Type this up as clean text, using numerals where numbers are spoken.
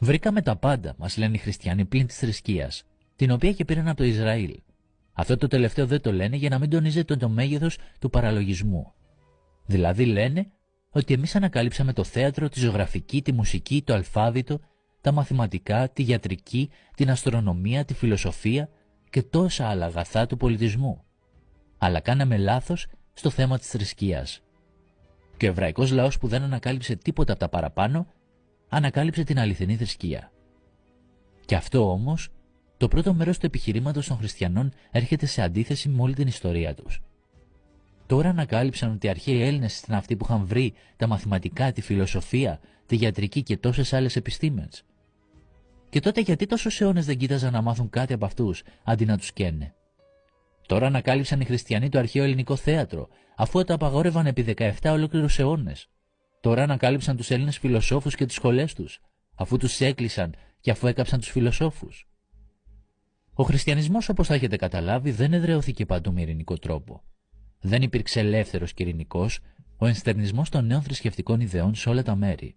Βρήκαμε τα πάντα, μας λένε οι χριστιανοί, πλην της θρησκείας, την οποία και πήραν από το Ισραήλ. Αυτό το τελευταίο δεν το λένε για να μην τονίζεται το μέγεθος του παραλογισμού. Δηλαδή λένε ότι εμείς ανακάλυψαμε το θέατρο, τη ζωγραφική, τη μουσική, το αλφάβητο, τα μαθηματικά, τη γιατρική, την αστρονομία, τη φιλοσοφία και τόσα άλλα αγαθά του πολιτισμού. Αλλά κάναμε λάθος στο θέμα της θρησκείας. Και ο εβραϊκός λαός που δεν ανακάλυψε τίποτα από τα παραπάνω, ανακάλυψε την αληθινή θρησκεία. Και αυτό όμως, το πρώτο μέρος του επιχειρήματος των χριστιανών έρχεται σε αντίθεση με όλη την ιστορία τους. Τώρα ανακάλυψαν ότι οι αρχαίοι Έλληνες ήταν αυτοί που είχαν βρει τα μαθηματικά, τη φιλοσοφία, τη γιατρική και τόσες άλλες επιστήμες. Και τότε γιατί τόσους αιώνες δεν κοίταζαν να μάθουν κάτι από αυτούς, αντί να τους καίνε? Τώρα ανακάλυψαν οι χριστιανοί το αρχαίο ελληνικό θέατρο, αφού το απαγόρευαν επί 17 ολόκληρους αιώνες. Τώρα ανακάλυψαν τους Έλληνες φιλοσόφους και τις σχολές τους, αφού τους έκλεισαν και αφού έκαψαν τους φιλοσόφους. Ο χριστιανισμός, όπως θα έχετε καταλάβει, δεν εδραιώθηκε παντού με ειρηνικό τρόπο. Δεν υπήρξε ελεύθερος και ειρηνικός ο ενστερνισμός των νέων θρησκευτικών ιδεών σε όλα τα μέρη.